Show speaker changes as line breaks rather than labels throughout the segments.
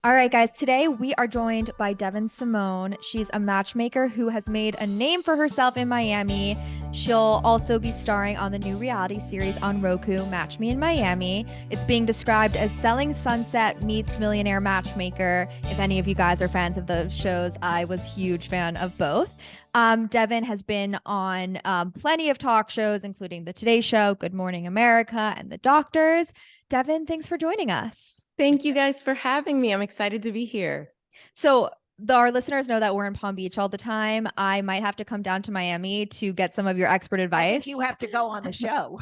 All right, guys, today we are joined by Devyn Simone. She's a matchmaker who has made a name for herself in Miami. She'll also be starring on the new reality series on Roku, Match Me in Miami. It's being described as Selling Sunset meets Millionaire Matchmaker. If any of you guys are fans of those shows, I was a huge fan of both. Devyn has been on plenty of talk shows, including The Today Show, Good Morning America, and The Doctors. Devyn, thanks for joining us.
Thank you guys for having me. I'm excited to be here.
So our listeners know that we're in Palm Beach all the time. I might have to come down to Miami to get some of your expert advice.
I think you have to go on the show.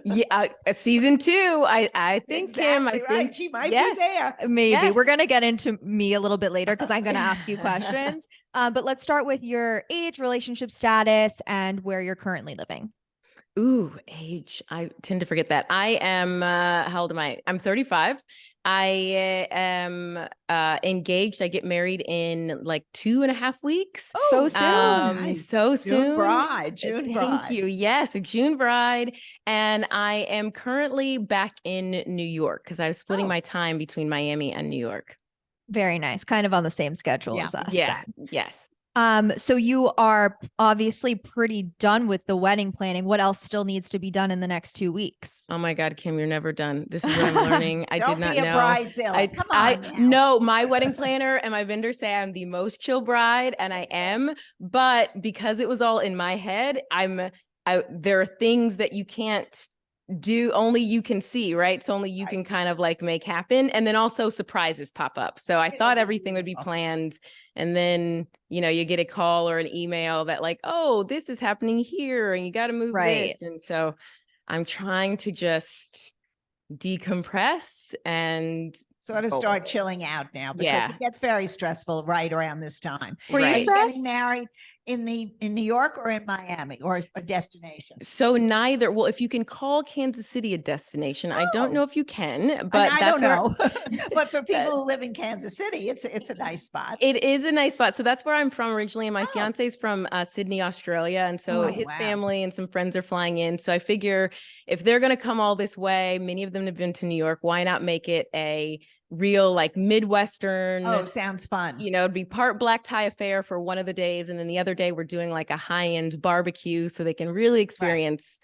Yeah, season 2. I think
exactly
Kim.
I
think
right. She might be there.
Maybe
Yes.
we're gonna get into me a little bit later because I'm gonna ask you questions. But let's start with your age, relationship status, and where you're currently living.
Ooh, age. I tend to forget that. I am. How old am I? I'm 35. I am engaged. I get married in like 2.5 weeks.
So soon.
Nice.
So soon.
June bride. June bride.
Thank you. Yes, a June bride. And I am currently back in New York because I was splitting my time between Miami and New York.
Very nice. Kind of on the same schedule as us.
Yeah.
Then.
Yes.
So you are obviously pretty done with the wedding planning. What else still needs to be done in the next 2 weeks?
Oh my God, Kim, you're never done. This is what I'm learning. I did not know.
Don't be a bridezilla. Come on.
No, my wedding planner and my vendor say I'm the most chill bride, and I am. But because it was all in my head, there are things that you can't do, only you can see, right? So only you can kind of like make happen. And then also surprises pop up. So I thought everything would be planned. And then, you get a call or an email that like, oh, this is happening here and you got to move this. And so I'm trying to just decompress and
sort of start chilling out now because it gets very stressful right around this time.
Were you
getting married in New York or in Miami or a destination?
So neither. Well, if you can call Kansas City a destination, I don't know if you can, but
I don't know. But for people who live in Kansas City, it's a nice spot.
It is a nice spot. So that's where I'm from originally. And my fiance's from Sydney, Australia. And so his family and some friends are flying in. So I figure if they're going to come all this way, many of them have been to New York, why not make it a real like Midwestern?
Oh, sounds fun.
It'd be part black tie affair for one of the days. And then the other day we're doing like a high-end barbecue so they can really experience,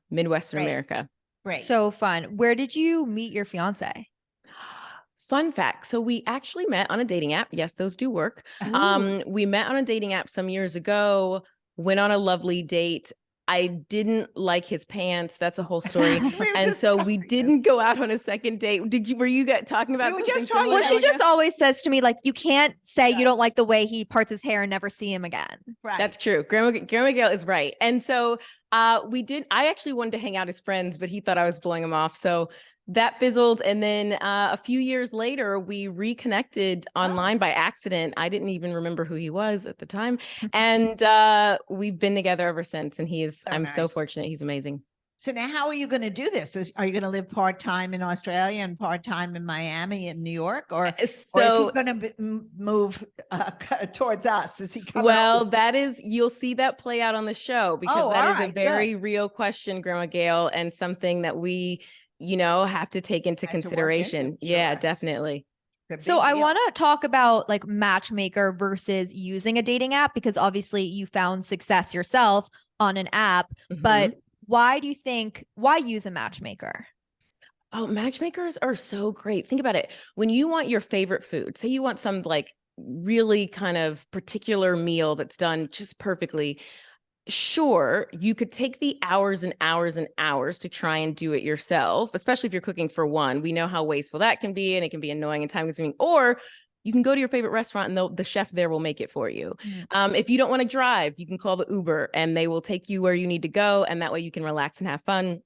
Midwestern America.
Great.
So fun. Where did you meet your fiance?
Fun fact. So we actually met on a dating app. Yes, those do work. We met on a dating app some years ago, went on a lovely date. I didn't like his pants. That's a whole story. And so we didn't go out on a second date. Were you guys talking about something similar?
Well, she just always says to me, like, you can't say you don't like the way he parts his hair and never see him again.
Right.
That's true. Grandma Gail is right. And so I actually wanted to hang out as friends, but he thought I was blowing him off. So that fizzled. And then a few years later, we reconnected online by accident. I didn't even remember who he was at the time. And we've been together ever since. And I'm so fortunate. He's amazing.
So now how are you going to do this? Are you going to live part-time in Australia and part-time in Miami and New York? Or is he going to move towards us? Is he coming?
Well, you'll see that play out on the show because that is a very real question, Grandma Gail, and something that we have to take into consideration. Yeah, definitely.
So I want to talk about like Matchmaker versus using a dating app, because obviously you found success yourself on an app, but why use a matchmaker?
Oh, matchmakers are so great. Think about it. When you want your favorite food, say you want some like really kind of particular meal that's done just perfectly. Sure, you could take the hours and hours and hours to try and do it yourself, especially if you're cooking for one. We know how wasteful that can be, and it can be annoying and time consuming. Or you can go to your favorite restaurant and the chef there will make it for you. If you don't want to drive, you can call the Uber and they will take you where you need to go. And that way you can relax and have fun.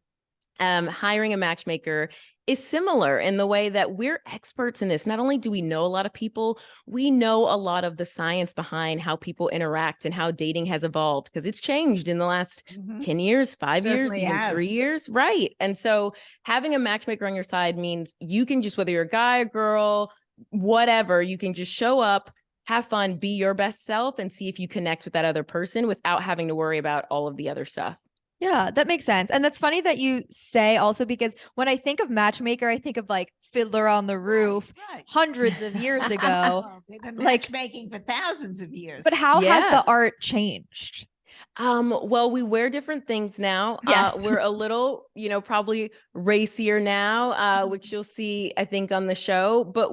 Hiring a matchmaker is similar in the way that we're experts in this. Not only do we know a lot of people, we know a lot of the science behind how people interact and how dating has evolved, because it's changed in the last 10 years, 5 years, even 3 years. Right. And so having a matchmaker on your side means you can just, whether you're a guy, a girl, whatever, you can just show up, have fun, be your best self, and see if you connect with that other person without having to worry about all of the other stuff.
Yeah, that makes sense. And that's funny that you say also, because when I think of matchmaker, I think of like Fiddler on the Roof hundreds of years ago.
Well, they've been matchmaking for thousands of years.
But how has the art changed?
Well, we wear different things now.
Yes.
We're a little, probably racier now, which you'll see, I think, on the show, but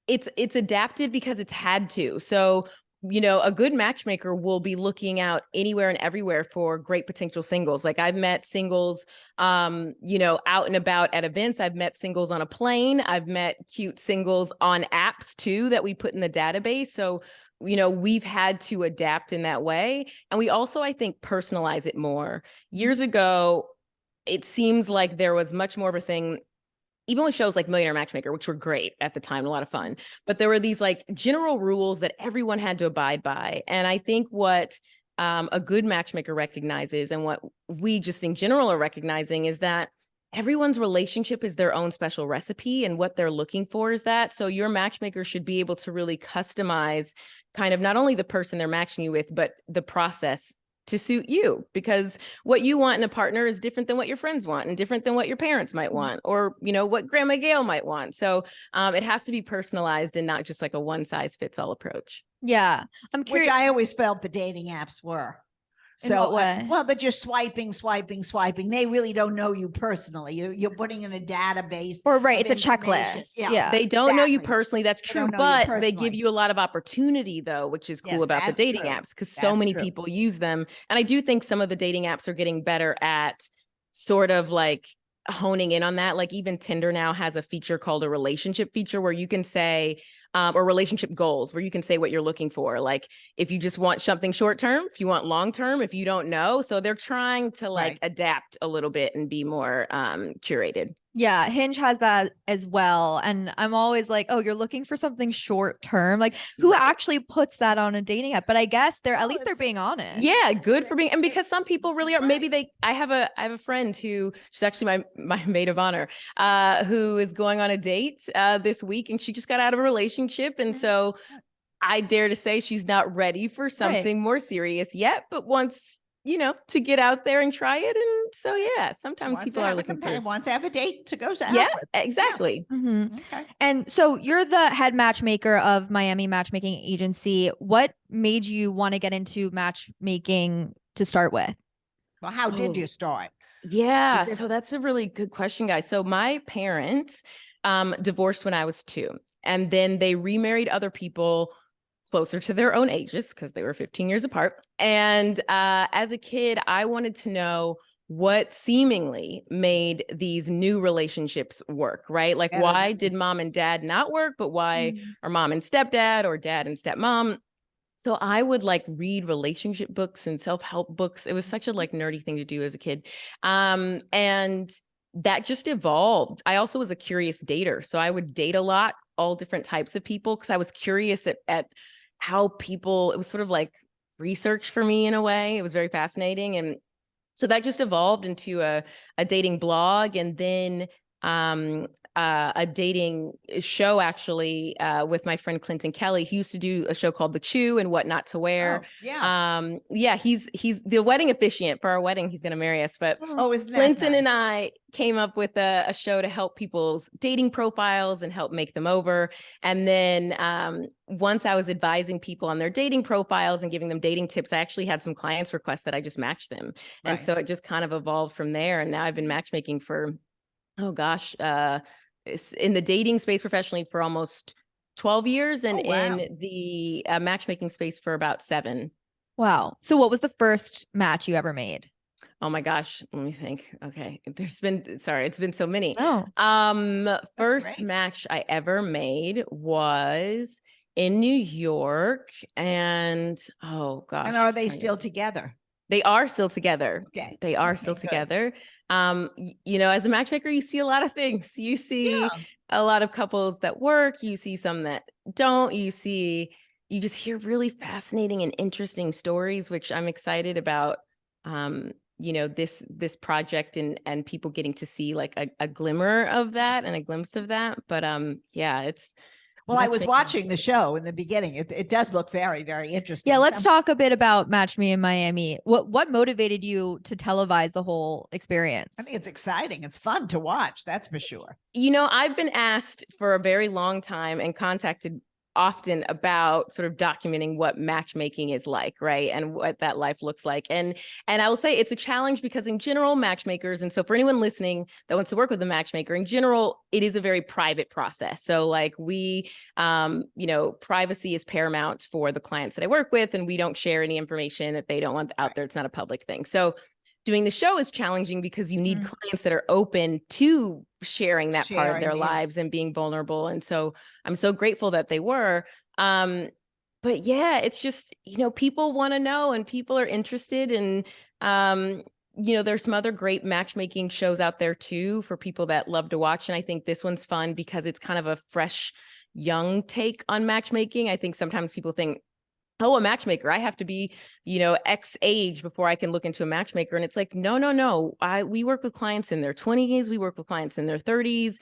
it's adapted because it's had to. So, a good matchmaker will be looking out anywhere and everywhere for great potential singles. Like I've met singles, out and about at events. I've met singles on a plane. I've met cute singles on apps too, that we put in the database. So, we've had to adapt in that way. And we also, I think, personalize it more. Years ago, it seems like there was much more of a thing, even with shows like Millionaire Matchmaker, which were great at the time, a lot of fun, but there were these like general rules that everyone had to abide by. And I think what a good matchmaker recognizes, and what we just in general are recognizing, is that everyone's relationship is their own special recipe, and what they're looking for is that. So your matchmaker should be able to really customize kind of not only the person they're matching you with, but the process to suit you, because what you want in a partner is different than what your friends want, and different than what your parents might want, or, what Grandma Gail might want. So it has to be personalized and not just like a one size fits all approach.
Yeah. I'm curious.
Which I always felt the dating apps were.
In what way?
Well, they're just swiping. They really don't know you personally. You're putting in a database.
Or it's a checklist. Yeah.
They don't know you personally. That's true. But they give you a lot of opportunity though, which is cool about the dating apps, because so many people use them. And I do think some of the dating apps are getting better at sort of like honing in on that. Like even Tinder now has a feature called a relationship feature, where you can say, or relationship goals, where you can say what you're looking for. Like if you just want something short term, if you want long term, if you don't know. So they're trying to adapt a little bit and be more curated.
Yeah, Hinge has that as well. And I'm always like, oh, you're looking for something short term. Like who actually puts that on a dating app? But I guess at least they're being honest.
Yeah, good for being, and because some people really are. Maybe I have a friend who, she's actually my maid of honor, who is going on a date this week, and she just got out of a relationship. And so I dare to say she's not ready for something more serious yet, but wants, to get out there and try it. And so, sometimes people are looking for,
wants to have a date to go out.
Yeah, exactly.
Yeah. Mm-hmm. Okay. And so you're the head matchmaker of Miami Matchmaking Agency. What made you want to get into matchmaking to start with?
Well, how did you start?
Yeah. So that's a really good question, guys. So my parents divorced when I was 2, and then they remarried other people closer to their own ages, because they were 15 years apart. And as a kid, I wanted to know what seemingly made these new relationships work, right? Like why did mom and dad not work, but why are mom and stepdad, or dad and stepmom? So I would read relationship books and self-help books. It was such a nerdy thing to do as a kid. And that just evolved. I also was a curious dater. So I would date a lot, all different types of people, because I was curious at how people, it was sort of like research for me in a way. It was very fascinating. And so that just evolved into a dating blog, and then a dating show, actually, with my friend Clinton Kelly. He used to do a show called The Chew and What Not to Wear. He's the wedding officiant for our wedding. He's going to marry us. But Clinton and I came up with a show to help people's dating profiles and help make them over. And then once I was advising people on their dating profiles and giving them dating tips, I actually had some clients request that I just match them. And so it just kind of evolved from there. And now I've been matchmaking for, in the dating space professionally for almost 12 years, and in the matchmaking space for about 7.
Wow. So what was the first match you ever made?
Oh my gosh. Let me think. Okay. It's been so many.
Oh,
first match I ever made was in New York, and oh gosh.
And are they still together?
They are still together.
Okay.
They are still together. As a matchmaker, you see a lot of things. You see a lot of couples that work, you see some that don't, you just hear really fascinating and interesting stories, which I'm excited about. This project and people getting to see a glimmer of that and a glimpse of that. But
Well, I was watching the show in the beginning. It does look very, very interesting.
Yeah, let's talk a bit about Match Me in Miami. What motivated you to televise the whole experience?
I think it's exciting. It's fun to watch. That's for sure.
You know, I've been asked for a very long time and contacted often about sort of documenting what matchmaking is like, right? And what that life looks like. And I will say it's a challenge because in general, matchmakers, and so for anyone listening that wants to work with a matchmaker, in general, it is a very private process. So like we, you know, privacy is paramount for the clients that I work with, and we don't share any information that they don't want out there. It's not a public thing. So doing the show is challenging because you need clients that are open to sharing that part of their lives and being vulnerable. And so I'm so grateful that they were. But yeah, it's just, you know, people want to know and people are interested. And, you know, there's some other great matchmaking shows out there too for people that love to watch. And I think this one's fun because it's kind of a fresh, young take on matchmaking. I think sometimes people think, oh, a matchmaker, I have to be, you know, X age before I can look into a matchmaker. And it's like, no. We work with clients in their 20s. We work with clients in their 30s,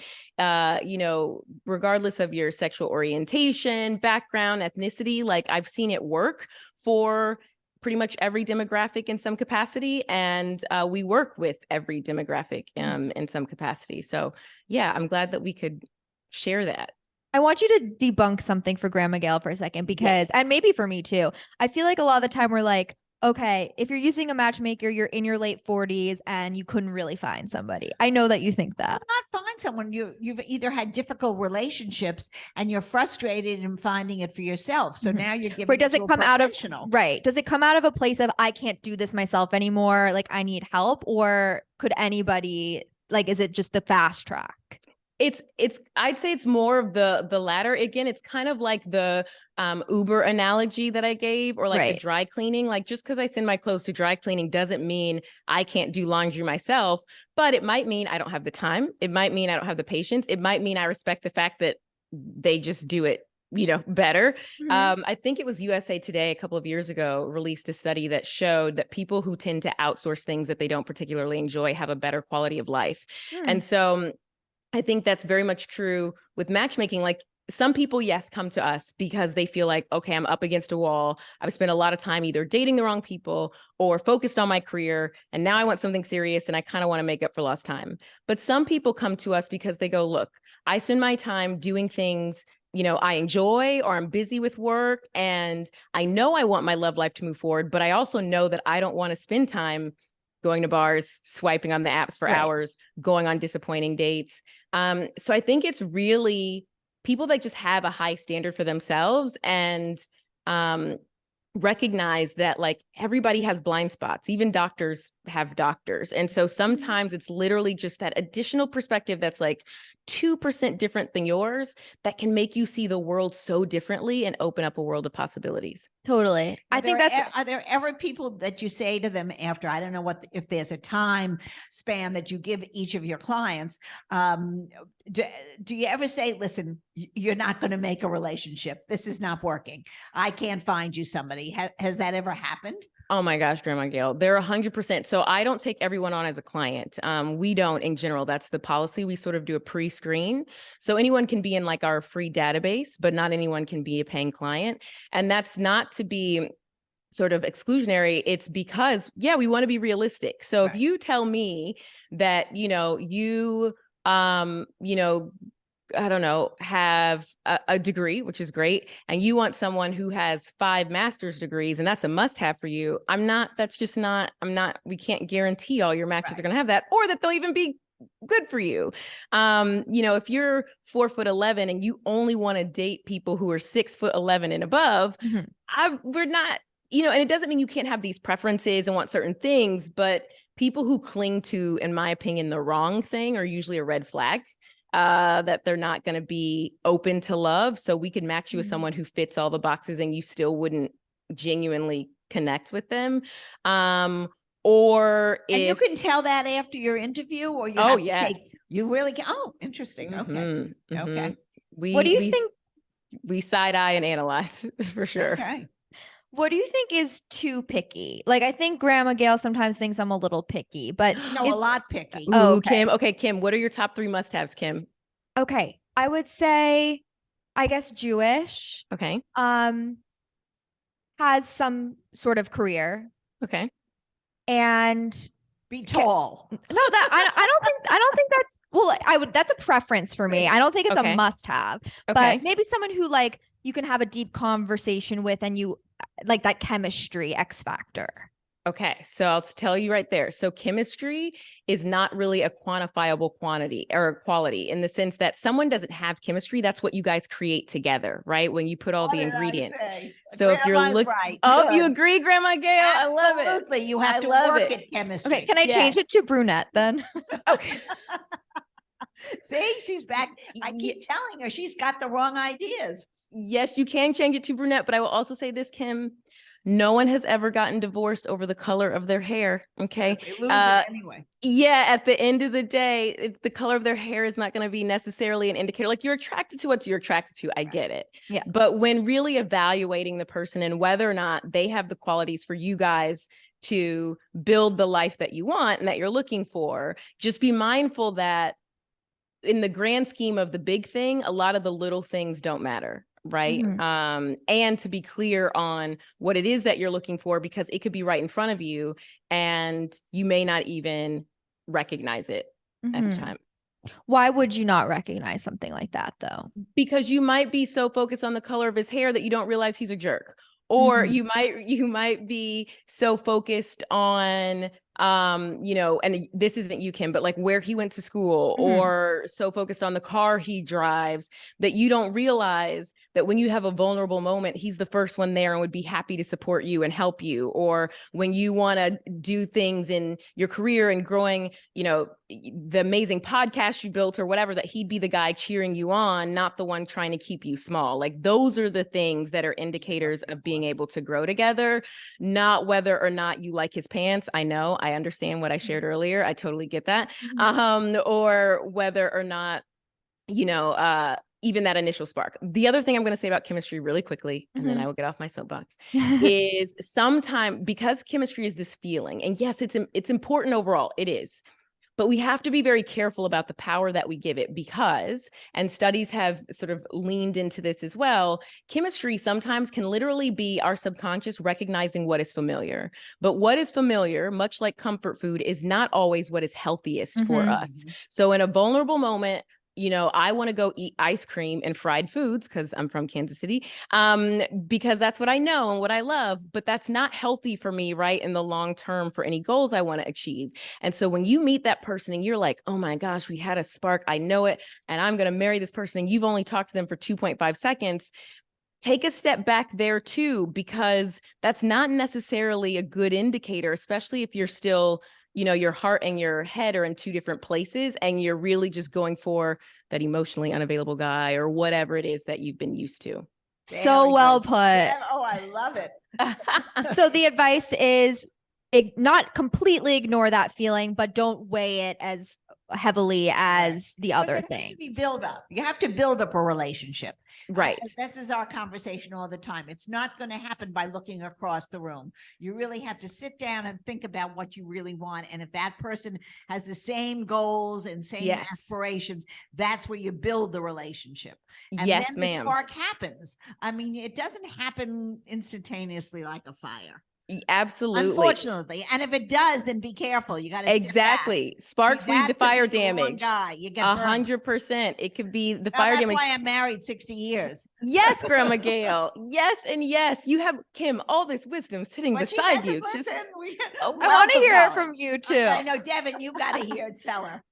you know, regardless of your sexual orientation, background, ethnicity. Like I've seen it work for pretty much every demographic in some capacity. And we work with every demographic in some capacity. So yeah, I'm glad that we could share that.
I want you to debunk something for Grandma Gail for a second because, and maybe for me too, I feel like a lot of the time we're like, okay, if you're using a matchmaker, you're in your late 40s and you couldn't really find somebody. I know that you think that.
Not find someone. You've either had difficult relationships and you're frustrated in finding it for yourself. So now you're giving
does it come out of Does it come out of a place of I can't do this myself anymore? Like I need help, or could anybody, like, is it just the fast track?
It's I'd say it's more of the latter. Again, it's kind of like the Uber analogy that I gave, or like the dry cleaning. Like just because I send my clothes to dry cleaning doesn't mean I can't do laundry myself, but it might mean I don't have the time. It might mean I don't have the patience. It might mean I respect the fact that they just do it, you know, better. I think it was USA Today a couple of years ago released a study that showed that people who tend to outsource things that they don't particularly enjoy have a better quality of life. And so I think that's very much true with matchmaking. Like some people, yes, come to us because they feel like, okay, I'm up against a wall. I've spent a lot of time either dating the wrong people or focused on my career. And now I want something serious and I kind of want to make up for lost time. But some people come to us because they go, look, I spend my time doing things, you know, I enjoy, or I'm busy with work. And I know I want my love life to move forward, but I also know that I don't want to spend time going to bars, swiping on the apps for hours, going on disappointing dates. So I think it's really people that just have a high standard for themselves and recognize that like everybody has blind spots. Even doctors have doctors. And so sometimes it's literally just that additional perspective that's like 2% different than yours that can make you see the world so differently and open up a world of possibilities.
Totally. I think
are there ever people that you say to them after, I don't know if there's a time span that you give each of your clients, do you ever say, listen, you're not going to make a relationship. This is not working. I can't find you somebody. Has that ever happened?
Oh my gosh, Grandma Gail, they're 100%. So I don't take everyone on as a client. We don't in general. That's the policy. We sort of do a pre-screen. So anyone can be in like our free database, but not anyone can be a paying client. And that's not to be sort of exclusionary. It's because, yeah, we want to be realistic. So if you tell me that, you know, I don't know, have a degree, which is great, and you want someone who has 5 master's degrees, and that's a must-have for you. We can't guarantee all your matches are going to have that, or that they'll even be good for you. You know, if you're 4'11" and you only want to date people who are 6'11" and above, we're not, you know, and it doesn't mean you can't have these preferences and want certain things, but people who cling to, in my opinion, the wrong thing are usually a red flag. That they're not going to be open to love. So we could match you with someone who fits all the boxes and you still wouldn't genuinely connect with them. Or if
you can tell that after your interview, or you have to take, you really can. Oh, interesting. Okay. Okay.
What do you think?
We side eye and analyze for sure.
Okay.
What do you think is too picky? Like, I think Grandma Gail sometimes thinks I'm a little picky, but
a lot picky.
Ooh, okay. Kim, what are your top 3 must-haves, Kim?
Okay. I would say I guess Jewish,
Okay.
has some sort of career,
Okay.
and
Be tall.
no, that I don't think that's, well, that's a preference for me. I don't think it's a
Okay.
must have,
Okay.
but maybe someone who like you can have a deep conversation with and you like that chemistry X factor.
Okay, so I'll tell you right there. So chemistry is not really a quantifiable quantity or quality in the sense that someone doesn't have chemistry. That's what you guys create together, right? When you put all the ingredients. So if you're
looking, right.
oh,
Good.
you agree, Grandma Gail? I love it.
Absolutely. You have
I
to
love
work
it.
at chemistry.
Okay, can I change it to brunette then?
Okay.
See, she's back. I keep telling her she's got the wrong ideas.
Yes, you can change it to brunette, but I will also say this, Kim. No one has ever gotten divorced over the color of their hair. Okay.
Yes, they lose it anyway.
Yeah. At the end of the day, the color of their hair is not going to be necessarily an indicator. Like you're attracted to what you're attracted to. I get it.
Yeah.
But when really evaluating the person and whether or not they have the qualities for you guys to build the life that you want and that you're looking for, just be mindful that in the grand scheme of the big thing, a lot of the little things don't matter. Right.
Mm-hmm.
And to be clear on what it is that you're looking for, because it could be right in front of you and you may not even recognize it at the time.
Why would you not recognize something like that though?
Because you might be so focused on the color of his hair that you don't realize he's a jerk. Or you might be so focused on and this isn't you, Kim, but like where he went to school, or so focused on the car he drives that you don't realize that when you have a vulnerable moment, he's the first one there and would be happy to support you and help you. Or when you want to do things in your career and growing, the amazing podcast you built or whatever, that he'd be the guy cheering you on, not the one trying to keep you small. Like those are the things that are indicators of being able to grow together, not whether or not you like his pants. I understand what I shared earlier. I totally get that. Or whether or not, even that initial spark. The other thing I'm going to say about chemistry really quickly, and then I will get off my soapbox, is sometimes, because chemistry is this feeling, and yes, it's important overall, it is. But we have to be very careful about the power that we give it because, and studies have sort of leaned into this as well, chemistry sometimes can literally be our subconscious recognizing what is familiar. But what is familiar, much like comfort food, is not always what is healthiest for us. So in a vulnerable moment, I want to go eat ice cream and fried foods because I'm from Kansas City, because that's what I know and what I love, but that's not healthy for me, right, in the long term for any goals I want to achieve. And so when you meet that person and you're like, oh my gosh, we had a spark, I know it, and I'm going to marry this person, and you've only talked to them for 2.5 seconds, take a step back there too, because that's not necessarily a good indicator, especially if you're still your heart and your head are in two different places and you're really just going for that emotionally unavailable guy or whatever it is that you've been used to.
So well put.
Oh, I love it.
So the advice is not completely ignore that feeling, but don't weigh it as heavily as the other things.
You build up. You have to build up a relationship.
Right.
This is our conversation all the time. It's not going to happen by looking across the room. You really have to sit down and think about what you really want. And if that person has the same goals and same aspirations, that's where you build the relationship. And then the spark happens. I mean, it doesn't happen instantaneously like a fire.
Absolutely.
Unfortunately. And if it does, then be careful. You got to
exactly. Sparks lead to fire damage.
You get
100%. It could be the fire damage.
That's why I'm married 60 years.
Yes, Grandma Gail. Yes, and yes. You have, Kim, all this wisdom sitting beside you.
I want to hear it from you too.
I know, Devyn, you got to hear it. Tell her.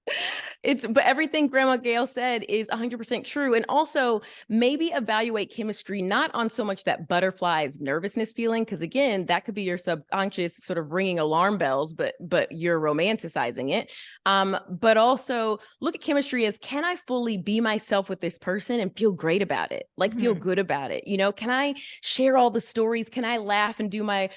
But everything Grandma Gail said is 100% true. And also maybe evaluate chemistry, not on so much that butterflies nervousness feeling, because again, that could be your subconscious sort of ringing alarm bells, but you're romanticizing it. But also look at chemistry as, can I fully be myself with this person and feel great about it? Like feel good about it. Can I share all the stories? Can I laugh and do my,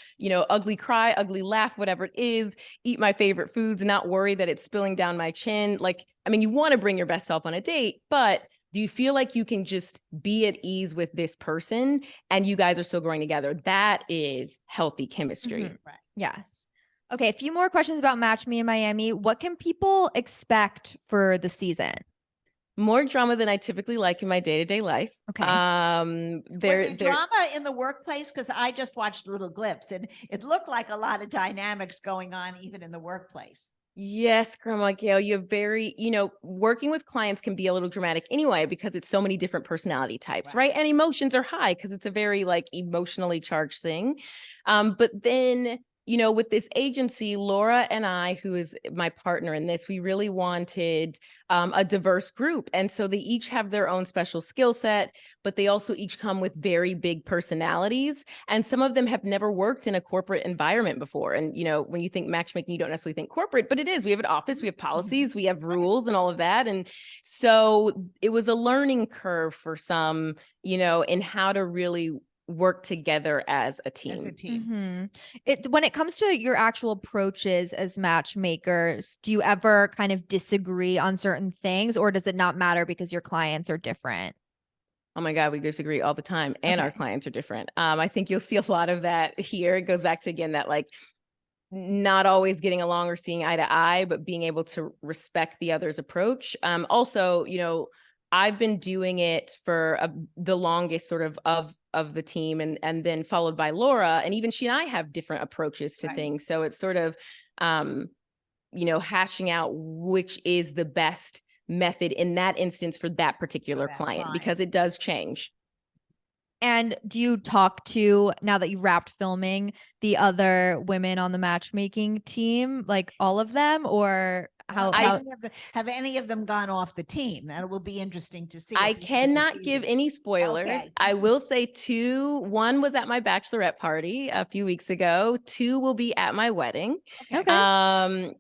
ugly cry, ugly laugh, whatever it is, eat my favorite foods, not worry that it's spilling down my chin? Like, I mean, you want to bring your best self on a date, but do you feel like you can just be at ease with this person and you guys are still growing together? That is healthy chemistry.
Right.
Yes. Okay. A few more questions about Match Me in Miami. What can people expect for the season?
More drama than I typically like in my day-to-day life.
Okay.
Was there drama in the workplace? Because I just watched little clips and it looked like a lot of dynamics going on even in the workplace.
Yes, Grandma Gail, you're very, working with clients can be a little dramatic anyway, because it's so many different personality types, right? And emotions are high because it's a very like emotionally charged thing. But then, with this agency, Laura and I, who is my partner in this, we really wanted a diverse group. And so they each have their own special skill set, but they also each come with very big personalities. And some of them have never worked in a corporate environment before. And, when you think matchmaking, you don't necessarily think corporate, but it is. We have an office, we have policies, we have rules and all of that. And so it was a learning curve for some, in how to really work together as a team.
When it comes to your actual approaches as matchmakers, do you ever kind of disagree on certain things, or does it not matter because your clients are different?
Oh my God, we disagree all the time, and our clients are different. I think you'll see a lot of that here. It goes back to, again, that like not always getting along or seeing eye to eye, but being able to respect the other's approach. Also, I've been doing it for the longest sort of the team, and then followed by Laura, and even she and I have different approaches to things. So it's sort of, hashing out which is the best method in that instance for that particular client, because it does change.
And do you talk to, now that you've wrapped filming, the other women on the matchmaking team, like all of them, or
have any of them gone off the team? That will be interesting to see.
I cannot give any spoilers. Okay. I will say one was at my bachelorette party a few weeks ago. 2 will be at my wedding. Okay.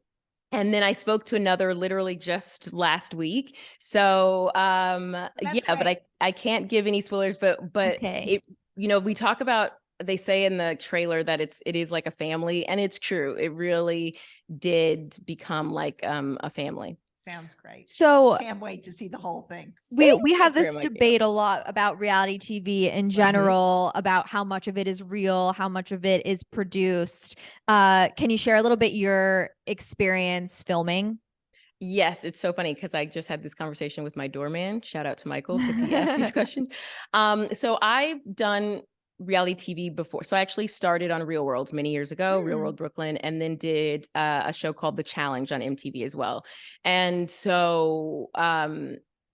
And then I spoke to another literally just last week. So, but I can't give any spoilers, but it, we talk about, they say in the trailer that it is like a family, and it's true. It really did become like a family.
Sounds great.
So
can't wait to see the whole thing.
We have this debate a lot about reality TV in general, about how much of it is real, how much of it is produced. Can you share a little bit your experience filming?
Yes, it's so funny because I just had this conversation with my doorman. Shout out to Michael because he asked these questions. So I've done reality TV before. So I actually started on Real World many years ago, Real World Brooklyn, and then did a show called The Challenge on MTV as well. And so,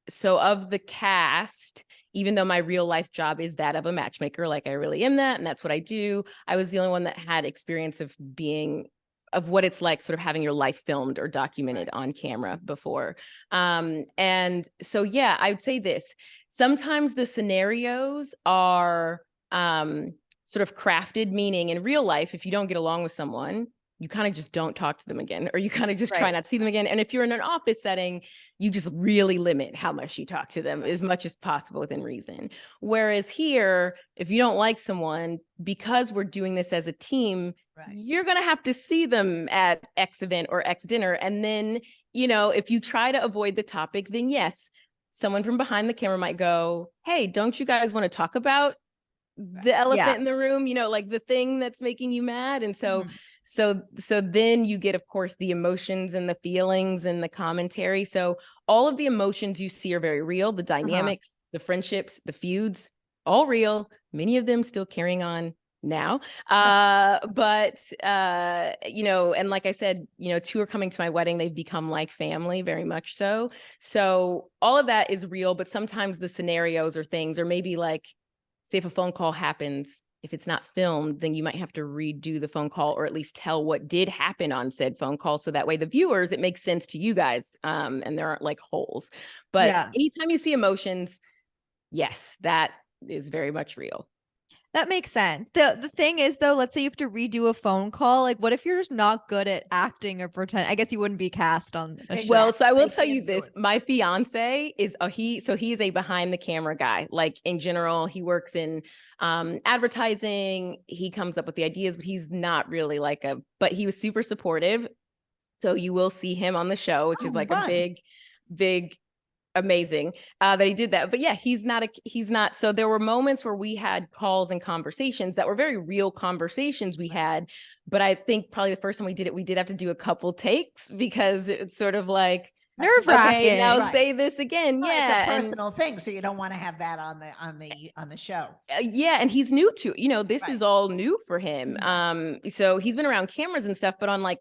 so of the cast, even though my real life job is that of a matchmaker, like I really am that, and that's what I do, I was the only one that had experience of what it's like sort of having your life filmed or documented on camera before. And so, yeah, I would say this. Sometimes the scenarios are sort of crafted, meaning in real life, if you don't get along with someone, you kind of just don't talk to them again, or you kind of just try not to see them again. And if you're in an office setting, you just really limit how much you talk to them as much as possible within reason. Whereas here, if you don't like someone, because we're doing this as a team, you're going to have to see them at X event or X dinner. And then, if you try to avoid the topic, then yes, someone from behind the camera might go, hey, don't you guys want to talk about the elephant in the room, like the thing that's making you mad? And so, so then you get, of course, the emotions and the feelings and the commentary. So all of the emotions you see are very real. The dynamics, the friendships, the feuds, all real. Many of them still carrying on now. But, and like I said, 2 are coming to my wedding. They've become like family, very much so. So all of that is real, but sometimes the scenarios or things, or maybe like, say if a phone call happens, if it's not filmed, then you might have to redo the phone call, or at least tell what did happen on said phone call. So that way the viewers, it makes sense to you guys. And there aren't like holes. But anytime you see emotions, yes, that is very much real.
That makes sense. The thing is, though, let's say you have to redo a phone call. Like, what if you're just not good at acting or pretend? I guess you wouldn't be cast on a show.
Well, so I will tell you this. My fiance is he's a behind the camera guy. Like in general, he works in advertising. He comes up with the ideas, but he's not really but he was super supportive. So you will see him on the show, which is like a big amazing that he did that. But yeah, he's not. So there were moments where we had calls and conversations that were very real conversations we had. But I think probably the first time we did it, we did have to do a couple takes, because it's sort of like,
Nerve-wracking.
Okay, now
Right.
say this again.
Well,
Yeah.
it's a
and-
personal thing, so you don't want to have that on the show.
yeah, and he's new to, this
Right.
is all new for him.
Mhm.
So he's been around cameras and stuff, but on like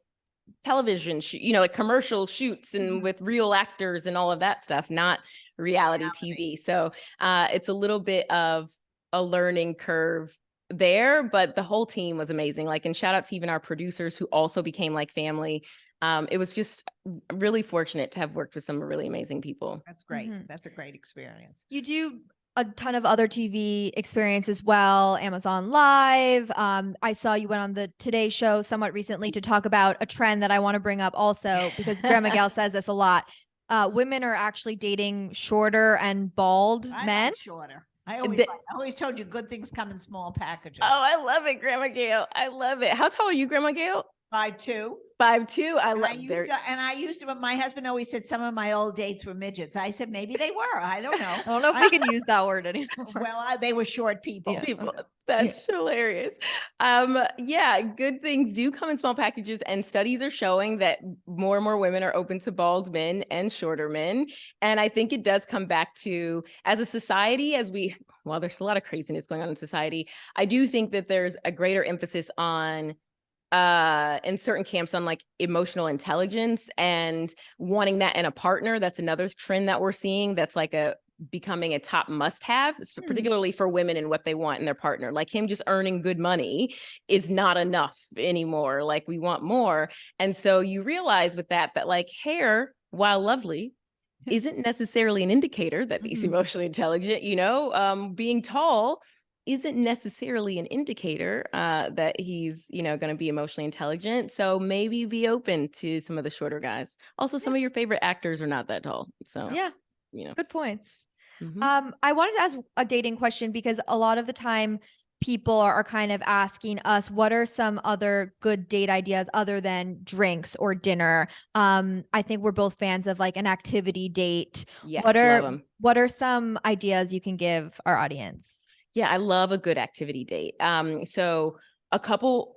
television, like commercial shoots and
Mhm.
with real actors and all of that stuff, not reality TV. So it's a little bit of a learning curve there, but the whole team was amazing. Like, and shout out to even our producers who also became like family. It was just really fortunate to have worked with some really amazing people.
That's great.
Mhm.
That's a great experience.
You do a ton of other TV experience as well, Amazon Live. I saw you went on the Today Show somewhat recently to talk about a trend that I want to bring up also, because Grandma Gail says this a lot. Women are actually dating shorter and bald
I
men.
like shorter. I always told you good things come in small packages.
Oh, I love it, Grandma Gail. I love it. How tall are you, Grandma Gail?
5'2".
5'2". I love
I used to, but my husband always said some of my old dates were midgets. I said maybe they were. I don't know.
I don't know if we can use that word anymore.
Well, they were short people.
Yeah.
people. That's hilarious. Yeah, good things do come in small packages, and studies are showing that more and more women are open to bald men and shorter men. And I think it does come back to, as a society, well, there's a lot of craziness going on in society. I do think that there's a greater emphasis on in certain camps on like emotional intelligence and wanting that in a partner. That's another trend that we're seeing that's like becoming a top must-have, particularly for women and what they want in their partner. Like, him just earning good money is not enough anymore. Like, we want more. And so you realize with that like hair, while lovely, isn't necessarily an indicator that he's emotionally intelligent. Being tall isn't necessarily an indicator that he's, going to be emotionally intelligent. So maybe be open to some of the shorter guys. Also, some of your favorite actors are not that tall. So
Yeah.
you know.
Good points.
Mhm.
I wanted to ask a dating question, because a lot of the time people are kind of asking us, what are some other good date ideas other than drinks or dinner? I think we're both fans of like an activity date.
Yes,
What
love
are
'em.
what are some ideas you can give our audience?
Yeah, I love a good activity date. So a couple,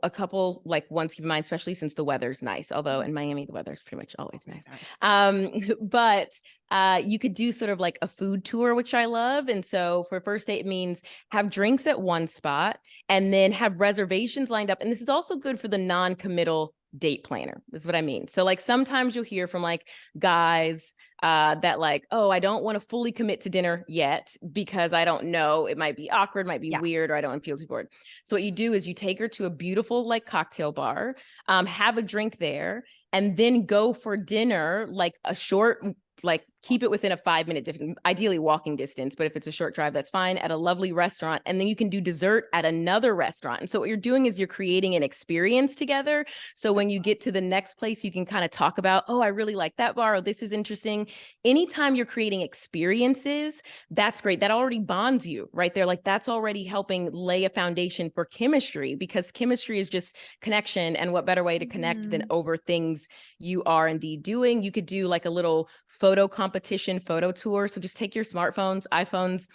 like ones to keep in mind, especially since the weather's nice. Although in Miami, the weather's pretty much always nice. But you could do sort of like a food tour, which I love. And so for first date, it means have drinks at one spot and then have reservations lined up. And this is also good for the non-committal date planner. This is what I mean. So like sometimes you'll hear from like guys that like, oh, I don't want to fully commit to dinner yet because I don't know, it might be awkward, might be weird, or I don't want to feel too forward. So what you do is you take her to a beautiful like cocktail bar, have a drink there, and then go for dinner, like a short, like keep it within a 5-minute distance, ideally walking distance, but if it's a short drive, that's fine, at a lovely restaurant. And then you can do dessert at another restaurant. And so what you're doing is you're creating an experience together. So when you get to the next place, you can kind of talk about, oh, I really like that bar. Oh, this is interesting. Anytime you're creating experiences, that's great. That already bonds you right there. Like, that's already helping lay a foundation for chemistry, because chemistry is just connection. And what better way to connect than over things you are indeed doing? You could do like a little photo competition photo tour. So just take your smartphones, iPhones,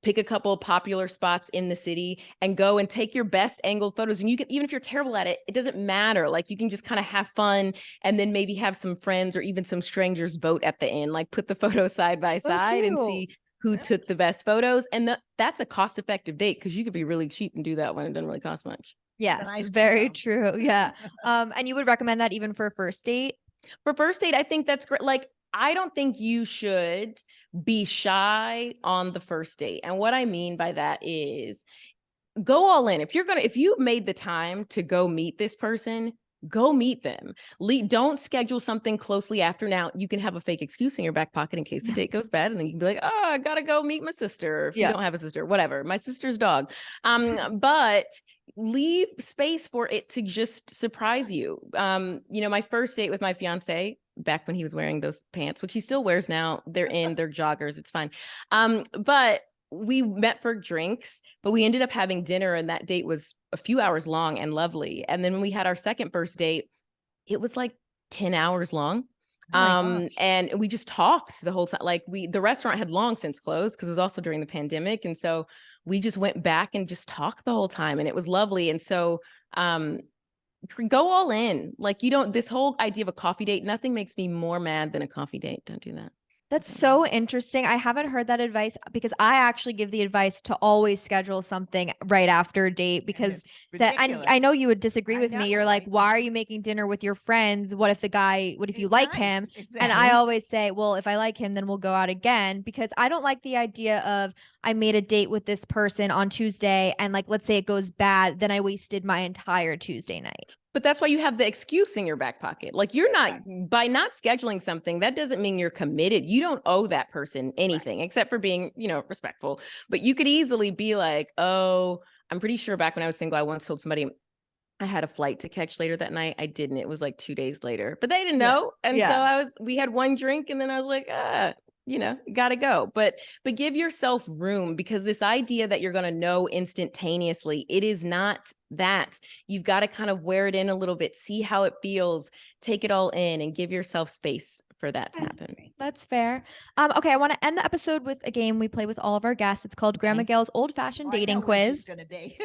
pick a couple of popular spots in the city and go and take your best angled photos. And you can, even if you're terrible at it, it doesn't matter. Like, you can just kind of have fun and then maybe have some friends or even some strangers vote at the end, like put the photos side by side and see who took the best photos. And that's a cost-effective date, because you could be really cheap and do that when it doesn't really cost much.
Yes, very true. Yeah. And you would recommend that even for a first date?
For first date, I think that's great. Like, I don't think you should be shy on the first date. And what I mean by that is go all in. If you made the time to go meet this person, go meet them. Don't schedule something closely after. Now, you can have a fake excuse in your back pocket in case the date goes bad. And then you can be like, oh, I gotta go meet my sister. If you don't have a sister, whatever, my sister's dog. But leave space for it to just surprise you. My first date with my fiance, back when he was wearing those pants, which he still wears now, they're joggers, it's fine. But we met for drinks, but we ended up having dinner, and that date was a few hours long and lovely. And then when we had our second first date, it was like 10 hours long. And we just talked the whole time. Like, the restaurant had long since closed because it was also during the pandemic. And so we just went back and just talked the whole time, and it was lovely. And so go all in. Like this whole idea of a coffee date, nothing makes me more mad than a coffee date. Don't do that.
That's so interesting. I haven't heard that advice because I actually give the advice to always schedule something right after a date because I know you would disagree with me. You're like, why are you making dinner with your friends? What if you like him? Exactly. And I always say, well, if I like him, then we'll go out again, because I don't like the idea of I made a date with this person on Tuesday and like, let's say it goes bad, then I wasted my entire Tuesday night.
But that's why you have the excuse in your back pocket. Like you're not, by not scheduling something, that doesn't mean you're committed. You don't owe that person anything except for being, respectful. But you could easily be like, oh, I'm pretty sure back when I was single, I once told somebody I had a flight to catch later that night. I didn't. It was like 2 days later, but they didn't know. And so we had one drink and then I was like, gotta go. But give yourself room, because this idea that you're going to know instantaneously, it is not that. You've got to kind of wear it in a little bit, see how it feels, take it all in, and give yourself space for that to happen.
That's fair. Okay, I want to end the episode with a game we play with all of our guests. It's called Grandma Gail's Old-Fashioned Dating Quiz.
Gonna be.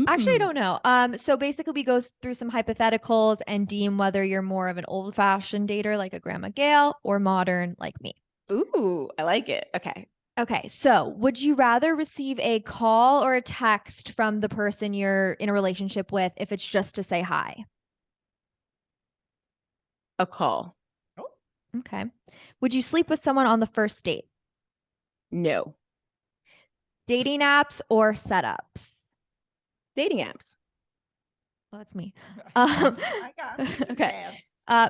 Actually, I don't know. So basically we go through some hypotheticals and deem whether you're more of an old-fashioned dater like a Grandma Gail or modern like me.
Ooh, I like it. Okay,
so would you rather receive a call or a text from the person you're in a relationship with if it's just to say hi?
A call.
Okay. Would you sleep with someone on the first date?
No.
Dating apps or setups?
Dating apps.
Well, that's me.
I got it.
Okay.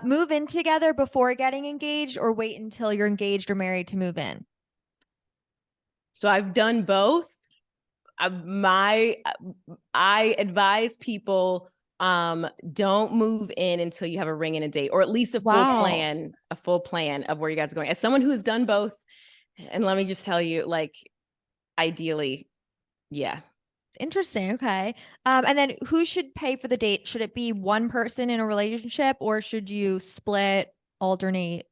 Move in together before getting engaged or wait until you're engaged or married to move in?
So I've done both. I advise people don't move in until you have a ring and a date, or at least a full plan of where you guys are going. As someone who has done both, and let me just tell you, like, ideally, yeah.
It's interesting. Okay. And then who should pay for the date? Should it be one person in a relationship or should you split, alternate?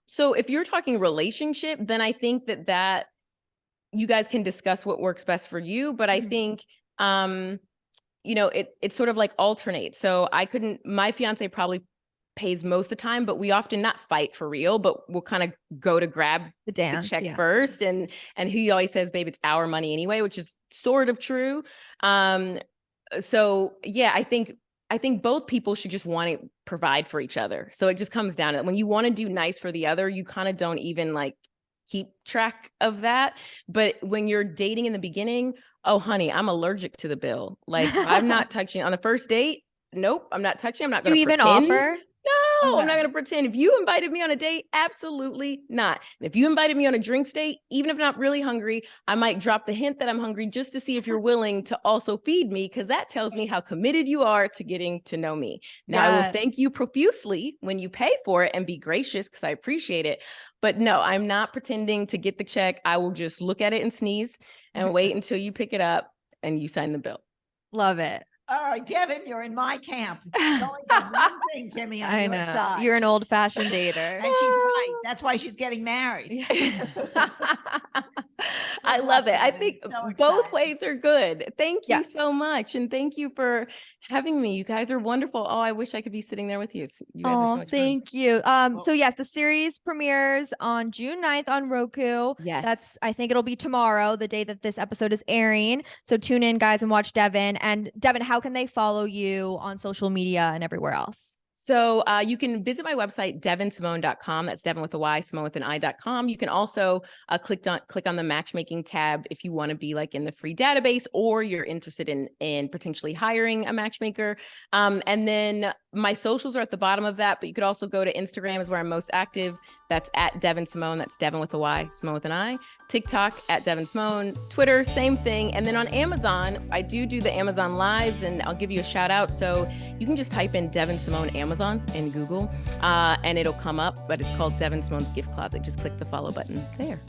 So if you're talking relationship, then I think that you guys can discuss what works best for you. But I think, it's sort of like alternate. So my fiance probably pays most of the time, but we often not fight for real, but we'll kind of go to grab the check first. And he always says, babe, it's our money anyway, which is sort of true. So yeah, I think both people should just want to provide for each other. So it just comes down to when you want to do nice for the other, you kind of don't even like keep track of that. But when you're dating in the beginning, oh honey, I'm allergic to the bill. Like I'm not touching on the first date. Nope, I'm not touching. I'm not going to pretend.
Do you even offer?
No, I'm not going to pretend. If you invited me on a date, absolutely not. And if you invited me on a drinks date, even if I'm not really hungry, I might drop the hint that I'm hungry just to see if you're willing to also feed me, because that tells me how committed you are to getting to know me. Now, I will thank you profusely when you pay for it and be gracious, because I appreciate it. But no, I'm not pretending to get the check. I will just look at it and sneeze and wait until you pick it up and you sign the bill.
Love it.
All right, Devyn, you're in my camp. You only got one thing, Kimmy, on your side.
You're an old-fashioned dater.
And she's right. That's why she's getting married.
I love it. I think both ways are good. Thank you so much. And thank you for having me. You guys are wonderful. Oh, I wish I could be sitting there with you. You guys are so much
thank
fun.
you. So yes, the series premieres on June 9th on Roku.
Yes.
I think it'll be tomorrow, the day that this episode is airing. So tune in, guys, and watch Devyn. And Devyn, how can they follow you on social media and everywhere else?
So you can visit my website, devynsimone.com. That's Devyn with a Y, Simone with an I.com. You can also click on the matchmaking tab if you want to be like in the free database, or you're interested in potentially hiring a matchmaker. And then my socials are at the bottom of that, but you could also go to Instagram is where I'm most active. That's at Devyn Simone. That's Devyn with a Y, Simone with an I. TikTok at Devyn Simone. Twitter, same thing. And then on Amazon, I do the Amazon Lives, and I'll give you a shout out. So you can just type in Devyn Simone Amazon in Google, and it'll come up, but it's called Devyn Simone's Gift Closet. Just click the follow button there.